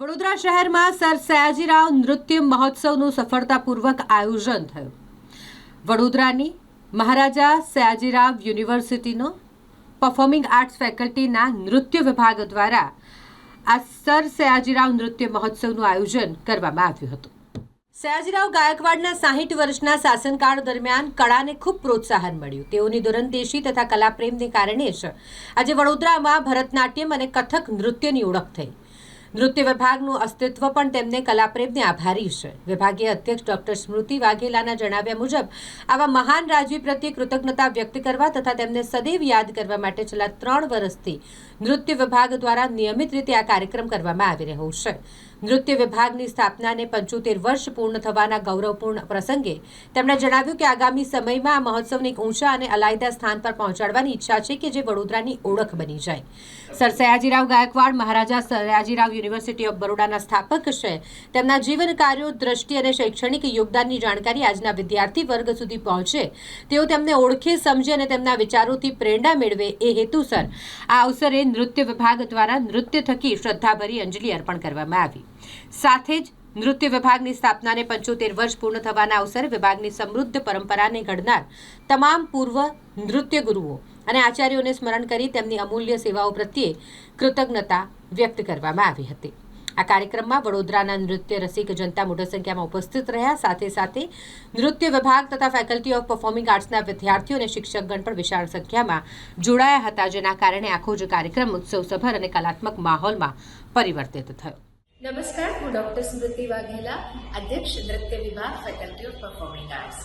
વડોદરા શહેરમાં સર સયાજીરાવ નૃત્ય મહોત્સવનું સફળતાપૂર્વક આયોજન થયું. વડોદરાની મહારાજા સયાજીરાવ યુનિવર્સિટીનો પરફોર્મિંગ આર્ટ્સ ફેકલ્ટીના નૃત્ય વિભાગ દ્વારા આ સર સયાજીરાવ નૃત્ય મહોત્સવનું આયોજન કરવામાં આવ્યું હતું. સયાજીરાવ ગાયકવાડના 60 વર્ષના શાસનકાળ દરમિયાન કળાને ખૂબ પ્રોત્સાહન મળ્યું. તેઓની દૂરંદેશી તથા કલાપ્રેમને કારણે જ આજે વડોદરામાં ભરતનાટ્યમ અને કથક નૃત્યની ઓળખ થઈ. નૃત્ય વિભાગનું અસ્તિત્વ પણ તેમને કલાપ્રેમને આભારી છે. વિભાગીય અધ્યક્ષ ડોક્ટર સ્મૃતિ વાઘેલાના જણાવ્યા મુજબ આવા મહાન રાજવી પ્રત્યે કૃતજ્ઞતા વ્યક્ત કરવા તથા તેમને સદૈવ યાદ કરવા માટે છેલ્લા 3 વર્ષથી નૃત્ય વિભાગ દ્વારા નિયમિત રીતે આ કાર્યક્રમ કરવામાં આવી રહ્યો છે. નૃત્ય વિભાગની સ્થાપનાને 75 વર્ષ પૂર્ણ થવાના ગૌરવપૂર્ણ પ્રસંગે તેમણે જણાવ્યું કે આગામી સમયમાં આ મહોત્સવને એક ઊંચા અને અલાયદા સ્થાન પર પહોંચાડવાની ઈચ્છા છે કે જે વડોદરાની ઓળખ બની જાય. Sir Sayajirao Gaekwad Maharaja Sayajirao university of બરોડાના સ્થાપક છે. તેમના જીવન કાર્યો, દ્રષ્ટિ અને શૈક્ષણિક યોગદાનની જાણકારી આજના વિદ્યાર્થી વર્ગ સુધી પહોંચે, તેઓ તેમને ઓળખે, સમજે અને તેમના વિચારોથી પ્રેરણા મેળવે એ હેતુસર આ અવસરે નૃત્ય વિભાગ દ્વારા નૃત્ય થકી શ્રદ્ધાભરી અંજલિ અર્પણ કરવામાં આવી. સાથે જ નૃત્ય વિભાગની સ્થાપનાને 75 વર્ષ પૂર્ણ થવાના અવસરે વિભાગની સમૃદ્ધ પરંપરાને ઘડનાર તમામ પૂર્વ નૃત્ય ગુરુઓ અને આચાર્યોને સ્મરણ કરી તેમની અમૂલ્ય સેવાઓ પ્રત્યે કૃતજ્ઞતા વ્યક્ત કરવામાં આવી હતી. આ કાર્યક્રમમાં વડોદરાના નૃત્ય રસિક જનતા મોટી સંખ્યામાં ઉપસ્થિત રહ્યા. સાથે સાથે નૃત્ય વિભાગ તથા ફેકલ્ટી ઓફ પરફોર્મિંગ આર્ટ્સના વિદ્યાર્થીઓ અને શિક્ષકગણ પણ વિશાળ સંખ્યામાં જોડાયા હતા, જેના કારણે આખો જ કાર્યક્રમ ઉત્સવસભર અને કલાત્મક માહોલમાં પરિવર્તિત થયો. નમસ્કાર, હું ડૉક્ટર સ્મૃતિ વાઘેલા, અધ્યક્ષ નૃત્ય વિભાગ, ફેકલ્ટી ઓફ પરફોર્મિંગ આર્ટ્સ.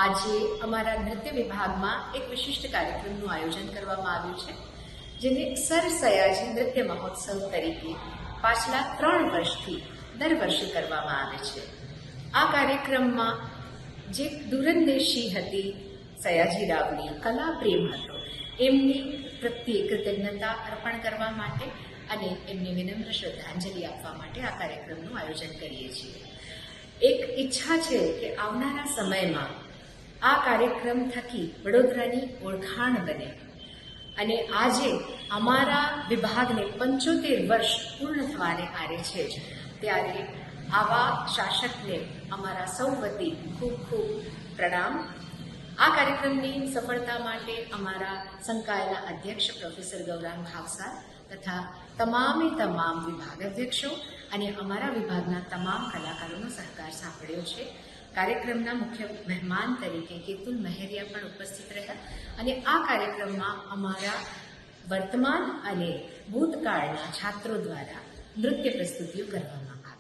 આજે અમારા નૃત્ય વિભાગમાં એક વિશિષ્ટ કાર્યક્રમનું આયોજન કરવામાં આવ્યું છે, જેને સર સયાજી નૃત્ય મહોત્સવ તરીકે પાછલા 3 વર્ષથી દર વર્ષે કરવામાં આવે છે. આ કાર્યક્રમમાં જે દૂરંદેશી હતી સયાજીરાવની, કલા પ્રેમ હતો, એમની પ્રત્યે કૃતજ્ઞતા અર્પણ કરવા માટે અને એમને વિનમ્ર શ્રદ્ધાંજલિ આપવા માટે આ કાર્યક્રમનું આયોજન કરીએ છીએ. એક ઈચ્છા છે કે આવનારા સમયમાં આ કાર્યક્રમ થકી વડોદરાની ઓળખાણ બને અને આજે અમારા વિભાગને 75 વર્ષ પૂર્ણ થવાને આરે છે જ, ત્યારે આવા શાસકને અમારા સૌ વતી ખૂબ ખૂબ પ્રણામ. આ કાર્યક્રમની સફળતા માટે અમારા સંકાયેલા અધ્યક્ષ પ્રોફેસર ગૌરાંગ ભાવસાર તથા તમામ વિભાગ અધ્યક્ષો અને અમારા વિભાગના તમામ કલાકારોનો સહકાર સાંપડ્યો છે. કાર્યક્રમના મુખ્ય મહેમાન તરીકે કેતુલ મહેરિયા પણ ઉપસ્થિત રહ્યા અને આ કાર્યક્રમમાં અમારા વર્તમાન અને ભૂતકાળના છાત્રો દ્વારા નૃત્ય પ્રસ્તુતિઓ કરવામાં આવી.